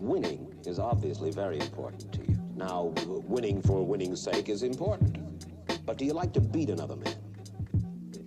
Winning is obviously very important to you. Now, winning for winning's sake is important. But do you like to beat another man?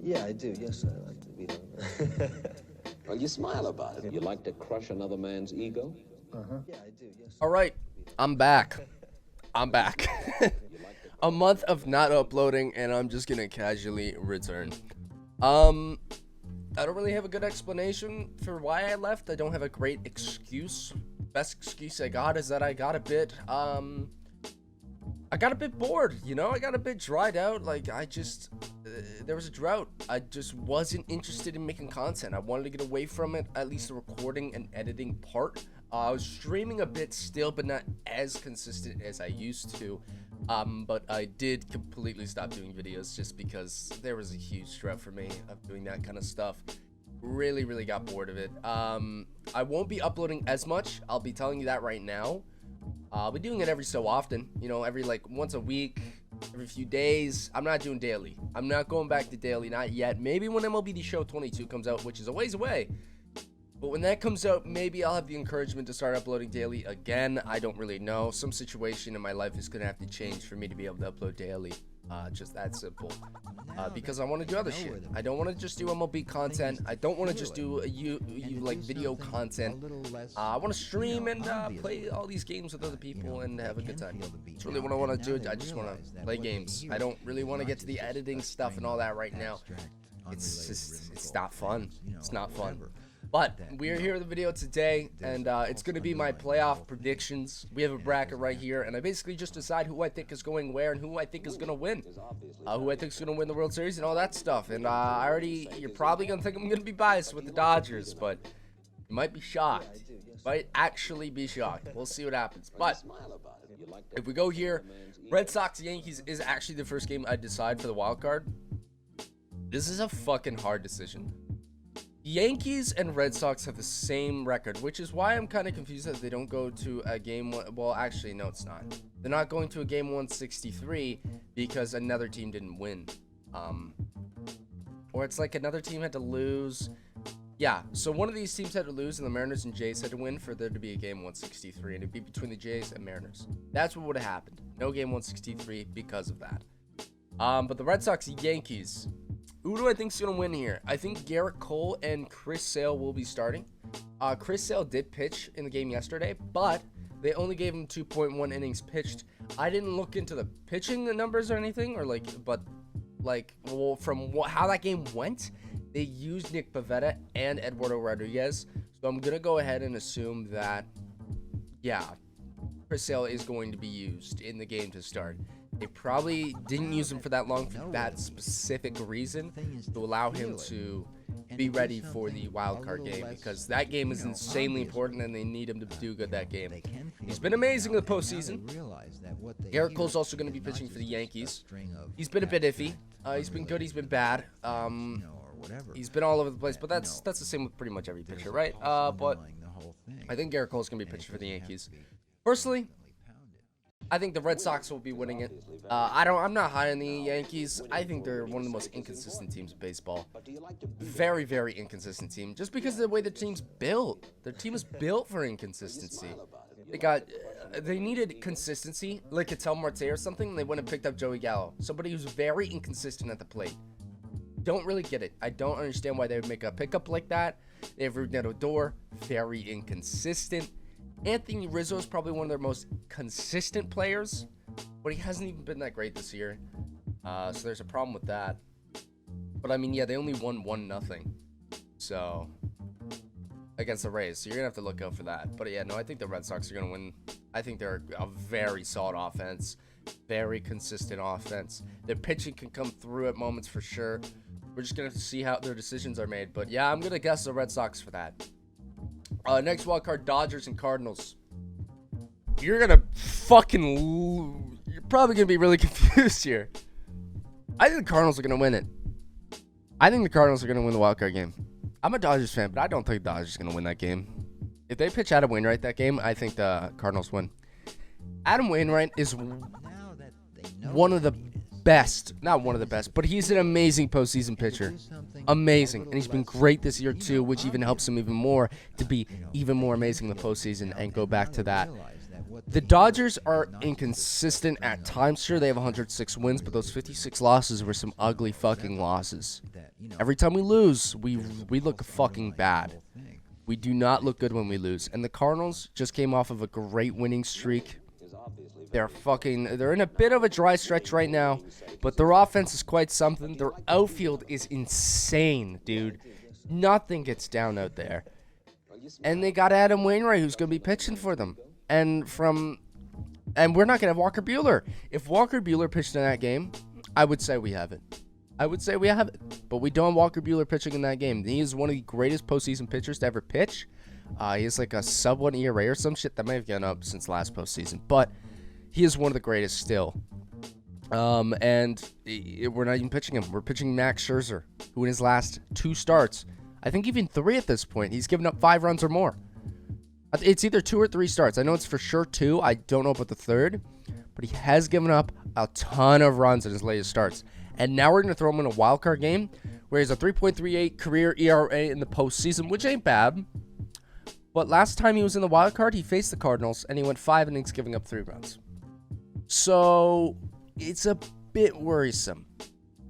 Yeah, I do. Yes, I like to beat him. Well, you smile about it. You like to crush another man's ego? Yeah, I do. Yes. All right, I'm back. I'm back. A month of not uploading, and I'm just gonna casually return. I don't really have a good explanation for why I left. I don't have a great excuse. Best excuse I got is that I got a bit bored, you know? I got a bit dried out. Like, there was a drought. I just wasn't interested in making content. I wanted to get away from it, at least the recording and editing part. I was streaming a bit still, but not as consistent as I used to. But I did completely stop doing videos just because there was a huge drought for me of doing that kind of stuff. Really got bored of it. I won't be uploading as much. I'll be telling you that right now. I'll be doing it every so often, you know, every like once a week, every few days. I'm not doing daily. I'm not going back to daily, not yet. Maybe when MLB The Show 22 comes out, which is a ways away. But when that comes out, maybe I'll have the encouragement to start uploading daily again. I don't really know. Some situation in my life is going to have to change for me to be able to upload daily. Just that simple. Because I want to do other shit. I don't want to just do MLB content. I don't want to just do like video content. I want to stream and play all these games with other people and have a good time. That's really what I want to do. I just want to play games. I don't really want to get to the editing stuff and all that right now. It's not fun. It's not fun. But we're here with the video today, and it's going to be my playoff predictions. We have a bracket right here, and I basically just decide who I think is going where and who I think is going to win. Who I think is going to win the World Series and all that stuff. And you're probably going to think I'm going to be biased with the Dodgers, but you might be shocked. Might actually be shocked. We'll see what happens. But if we go here, Red Sox Yankees is actually the first game I decide for the wild card. This is a fucking hard decision. Yankees and Red Sox have the same record, which is why I'm kind of confused that they don't go to a game one. Well, actually, no, it's not. They're not going to a game 163 because another team didn't win. Or it's like another team had to lose. Yeah, so one of these teams had to lose, and the Mariners and Jays had to win for there to be a game 163, and it'd be between the Jays and Mariners. That's what would have happened. No game 163 because of that. But the Red Sox Yankees. Who do I think is going to win here? I think Garrett Cole and Chris Sale will be starting. Chris Sale did pitch in the game yesterday, but they only gave him 2.1 innings pitched. I didn't look into the pitching numbers or anything, from how that game went, they used Nick Pivetta and Eduardo Rodriguez. So I'm going to go ahead and assume that, yeah, Chris Sale is going to be used in the game to start. They probably didn't use him for that long for that specific reason, to allow him to be ready for the wild card game, because that game is insanely important and they need him to do good that game. He's been amazing in the postseason. Garrett Cole's also going to be pitching for the Yankees. He's been a bit iffy. He's been good. He's been bad. He's been all over the place, but that's the same with pretty much every pitcher, right? But I think Garrett Cole's going to be pitching for the Yankees. Personally, I think the Red Sox will be winning it. I'm not high on the Yankees. I think they're one of the most inconsistent teams in baseball. Very inconsistent team. Just because of the way the team's built. Their team is built for inconsistency. They needed consistency, like Ketel Marte or something, and they went and picked up Joey Gallo. Somebody who's very inconsistent at the plate. Don't really get it. I don't understand why they would make a pickup like that. They have Rougned Odor, very inconsistent. Anthony Rizzo is probably one of their most consistent players, but he hasn't even been that great this year. So there's a problem with that. But I mean, yeah, they only won 1-0. So against the Rays. So you're going to have to look out for that. But yeah, no, I think the Red Sox are going to win. I think they're a very solid offense. Very consistent offense. Their pitching can come through at moments for sure. We're just going to see how their decisions are made. But yeah, I'm going to guess the Red Sox for that. Next wild card, Dodgers and Cardinals. You're probably gonna be really confused here. I think the Cardinals are gonna win it. I think the Cardinals are gonna win the wild card game. I'm a Dodgers fan, but I don't think the Dodgers are gonna win that game. If they pitch Adam Wainwright that game, I think the Cardinals win. Adam Wainwright is one of the best, not one of the best, but he's an amazing postseason pitcher. Amazing. And he's been great this year too, which even helps him even more to be even more amazing in the postseason and go back to that. The Dodgers are inconsistent at times. Sure, they have 106 wins, but those 56 losses were some ugly fucking losses. Every time we lose, we look fucking bad. We do not look good when we lose. And the Cardinals just came off of a great winning streak. They're in a bit of a dry stretch right now, but their offense is quite something. Their outfield is insane, dude. Nothing gets down out there. And they got Adam Wainwright, who's going to be pitching for them. And we're not going to have Walker Buehler. If Walker Buehler pitched in that game, I would say we have it. But we don't have Walker Buehler pitching in that game. He is one of the greatest postseason pitchers to ever pitch. He has like a sub-1 ERA or some shit. That might have gone up since last postseason. But he is one of the greatest still. And we're not even pitching him. We're pitching Max Scherzer, who in his last 2 starts, I think even 3 at this point, he's given up 5 runs or more. It's either 2 or 3 starts. I know it's for sure 2. I don't know about the 3rd. But he has given up a ton of runs in his latest starts. And now we're going to throw him in a wild card game where he has a 3.38 career ERA in the postseason, which ain't bad. But last time he was in the wild card, he faced the Cardinals, and he went 5 innings, giving up 3 runs. So it's a bit worrisome.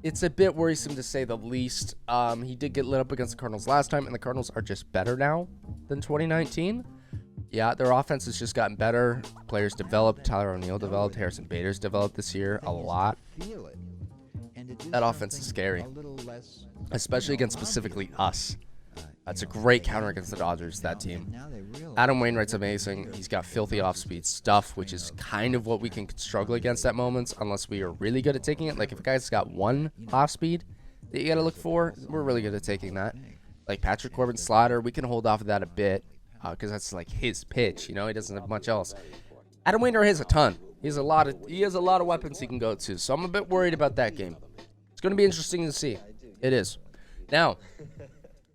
It's a bit worrisome to say the least. He did get lit up against the Cardinals last time, and the Cardinals are just better now than 2019. Yeah, their offense has just gotten better. Players developed. Tyler O'Neill developed. Harrison Bader's developed this year a lot. That offense is scary, especially against specifically us. It's a great counter against the Dodgers, that team. Adam Wainwright's amazing. He's got filthy off-speed stuff, which is kind of what we can struggle against at moments, unless we are really good at taking it. Like, if a guy's got 1 off-speed that you got to look for, we're really good at taking that. Like Patrick Corbin's slider, we can hold off of that a bit, because that's like his pitch. You know, he doesn't have much else. Adam Wainwright has a ton. He has a lot of weapons he can go to. So I'm a bit worried about that game. It's going to be interesting to see. It is. Now,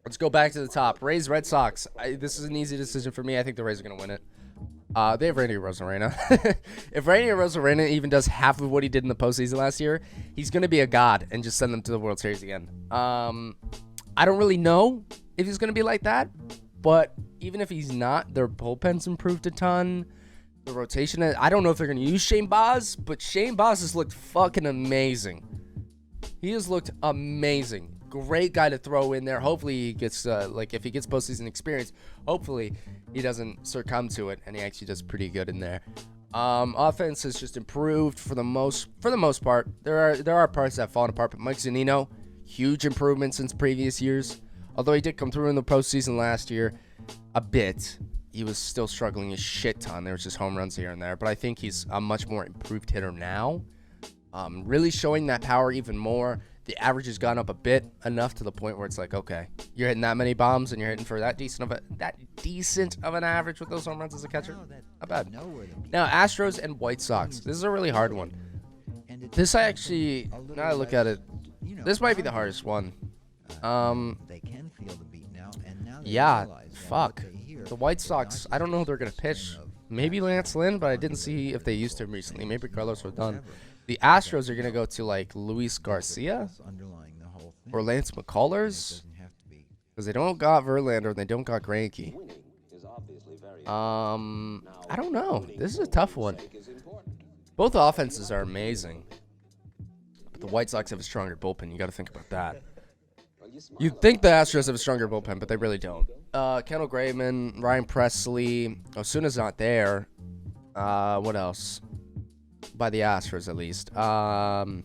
let's go back to the top. Rays, Red Sox. This is an easy decision for me. I think the Rays are going to win it. They have Randy Arozarena. If Randy Arozarena even does half of what he did in the postseason last year, he's going to be a god and just send them to the World Series again. I don't really know if he's going to be like that, but even if he's not, their bullpen's improved a ton. The rotation, I don't know if they're going to use Shane Baz, but Shane Baz has looked fucking amazing. He has looked amazing. Great guy to throw in there. Hopefully he gets, if he gets postseason experience, hopefully he doesn't succumb to it, and he actually does pretty good in there. Offense has just improved for the most part. There are parts that have fallen apart, but Mike Zunino, huge improvement since previous years. Although he did come through in the postseason last year a bit, he was still struggling a shit ton. There was just home runs here and there, but I think he's a much more improved hitter now. Really showing that power even more. The average has gone up a bit, enough to the point where it's like, okay, you're hitting that many bombs and you're hitting for that decent of an average with those home runs as a catcher. Not bad. Now, Astros and White Sox. This is a really hard one. This now I look at it, this might be the hardest one. Yeah, fuck. The White Sox, I don't know who they're going to pitch. Maybe Lance Lynn, but I didn't see if they used him recently. Maybe Carlos Rodon. The Astros are going to go to, like, Luis Garcia or Lance McCullers, because they don't got Verlander and they don't got Greinke. I don't know. This is a tough one. Both offenses are amazing, but the White Sox have a stronger bullpen. You got to think about that. You'd think the Astros have a stronger bullpen, but they really don't. Kendall Graveman, Ryan Presley. Osuna's not there. What else? By the Astros, at least. No,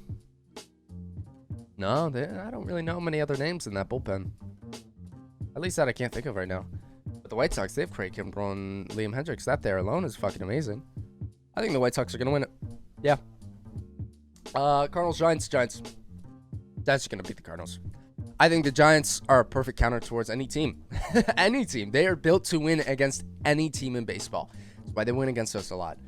I don't really know many other names in that bullpen. At least that I can't think of right now. But the White Sox, they have Craig Kimbrel and Liam Hendricks. That there alone is fucking amazing. I think the White Sox are going to win it. Yeah. Cardinals, Giants. That's going to beat the Cardinals. I think the Giants are a perfect counter towards any team. Any team. They are built to win against any team in baseball. That's why they win against us a lot.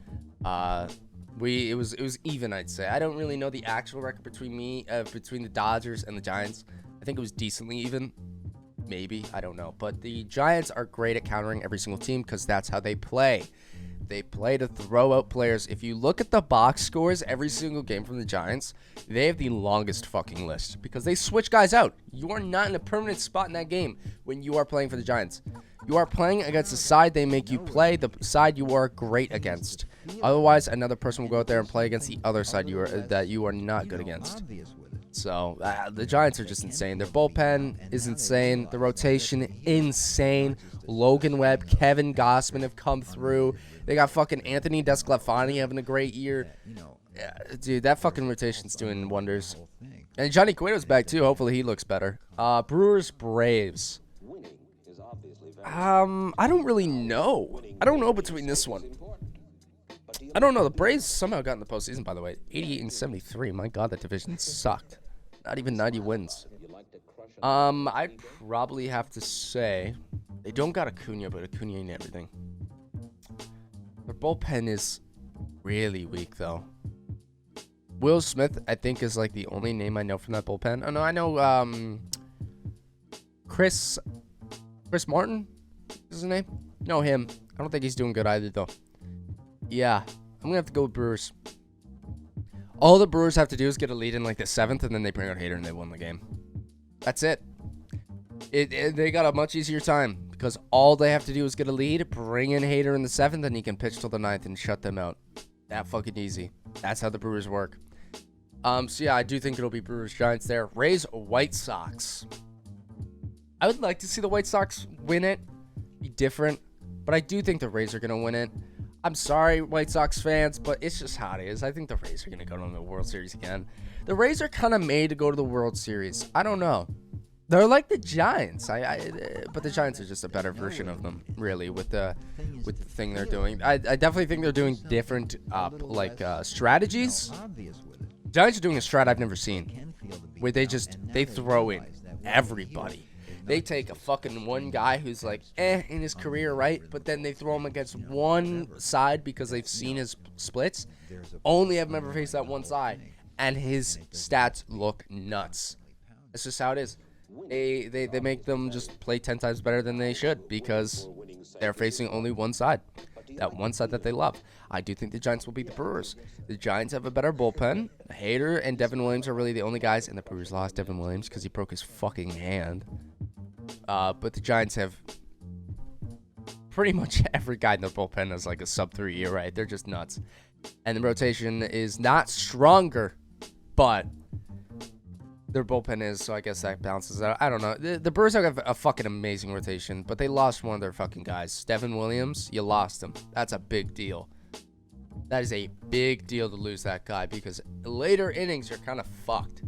It was even, I'd say. I don't really know the actual record between the Dodgers and the Giants. I think it was decently even. Maybe. I don't know. But the Giants are great at countering every single team because that's how they play. They play to throw out players. If you look at the box scores every single game from the Giants, they have the longest fucking list because they switch guys out. You are not in a permanent spot in that game when you are playing for the Giants. You are playing against the side they make you play, the side you are great against. Otherwise, another person will go out there and play against the other side that you are not good against. So, the Giants are just insane. Their bullpen is insane. The rotation, insane. Logan Webb, Kevin Gossman have come through. They got fucking Anthony Desclafani having a great year. Yeah, dude, that fucking rotation's doing wonders. And Johnny Cueto's back, too. Hopefully he looks better. Brewers, Braves. I don't really know. I don't know between this one. I don't know. The Braves somehow got in the postseason, by the way. 88 and 73. My God, that division sucked. Not even 90 wins. I'd probably have to say they don't got Acuna, but Acuna ain't everything. Their bullpen is really weak, though. Will Smith, I think, is like the only name I know from that bullpen. Oh, no, I know Chris Martin is his name? No, him. I don't think he's doing good either, though. Yeah, I'm going to have to go with Brewers. All the Brewers have to do is get a lead in like the 7th, and then they bring out Hader and they win the game. That's it. They got a much easier time because all they have to do is get a lead, bring in Hader in the 7th, and he can pitch till the 9th and shut them out. That fucking easy. That's how the Brewers work. So yeah, I do think it'll be Brewers Giants there. Rays White Sox. I would like to see the White Sox win it, be different, but I do think the Rays are going to win it. I'm sorry, White Sox fans, but it's just how it is. I think the Rays are going to go to the World Series again. The Rays are kind of made to go to the World Series. I don't know. They're like the Giants, but the Giants are just a better version of them, really, with the thing they're doing. I definitely think they're doing different strategies. Giants are doing a strat I've never seen, where they throw in everybody. They take a fucking one guy who's like, in his career, right? But then they throw him against one side because they've seen his splits. Only have him ever faced that one side. And his stats look nuts. That's just how it is. They make them just play 10 times better than they should because they're facing only one side. That one side that they love. I do think the Giants will beat the Brewers. The Giants have a better bullpen. Hader and Devin Williams are really the only guys, and the Brewers lost Devin Williams because he broke his fucking hand. But the Giants have pretty much every guy in their bullpen is like a sub-3 year, right? They're just nuts. And the rotation is not stronger, but their bullpen is, so I guess that balances out. I don't know. The Brewers have a fucking amazing rotation, but they lost one of their fucking guys. Devin Williams, you lost him. That's a big deal. That is a big deal to lose that guy because later innings, you're kind of fucked.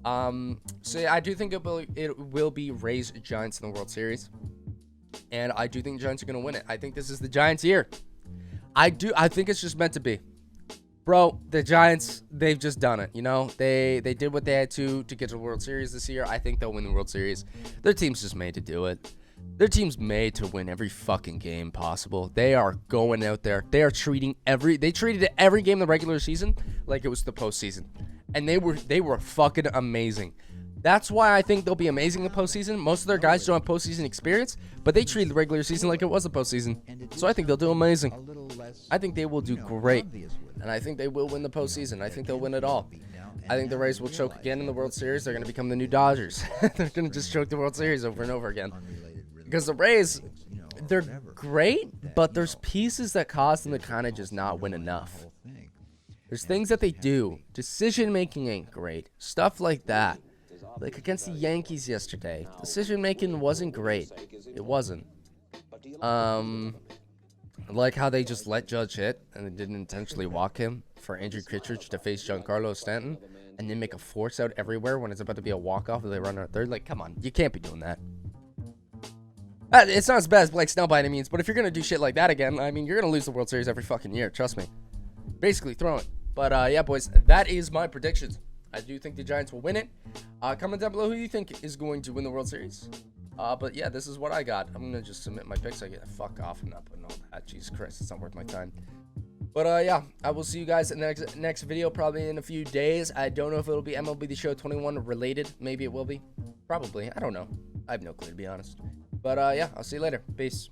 So yeah, I do think it will be Rays Giants in the World Series. And I do think the Giants are going to win it. I think this is the Giants' year. I think it's just meant to be. Bro, the Giants, they've just done it, you know? They did what they had to get to the World Series this year. I think they'll win the World Series. Their team's just made to do it. Their team's made to win every fucking game possible. They are going out there. They are treating they treated every game in the regular season like it was the postseason. And they were fucking amazing. That's why I think they'll be amazing in the postseason. Most of their guys don't have postseason experience, but they treat the regular season like it was a postseason. So I think they'll do amazing. I think they will do great. And I think they will win the postseason. I think they'll win it all. I think the Rays will choke again in the World Series. They're going to become the new Dodgers. They're going to just choke the World Series over and over again. Because the Rays, they're great, but there's pieces that cause them to kind of just not win enough. There's things that they do. Decision-making ain't great. Stuff like that. Like against the Yankees yesterday. Decision-making wasn't great. It wasn't. Like how they just let Judge hit and they didn't intentionally walk him for Andrew Kittredge to face Giancarlo Stanton and then make a force out everywhere when it's about to be a walk-off and they run out third. Like, come on. You can't be doing that. It's not as bad as Blake Snell by any means, but if you're going to do shit like that again, I mean, you're going to lose the World Series every fucking year. Trust me. Basically, throw it. But, yeah, boys, that is my predictions. I do think the Giants will win it. Comment down below who you think is going to win the World Series. But, yeah, this is what I got. I'm going to just submit my picks. I get the fuck off. I'm not putting all that. Jesus Christ, it's not worth my time. But, yeah, I will see you guys in the next video probably in a few days. I don't know if it'll be MLB The Show 21 related. Maybe it will be. Probably. I don't know. I have no clue, to be honest. But, yeah, I'll see you later. Peace.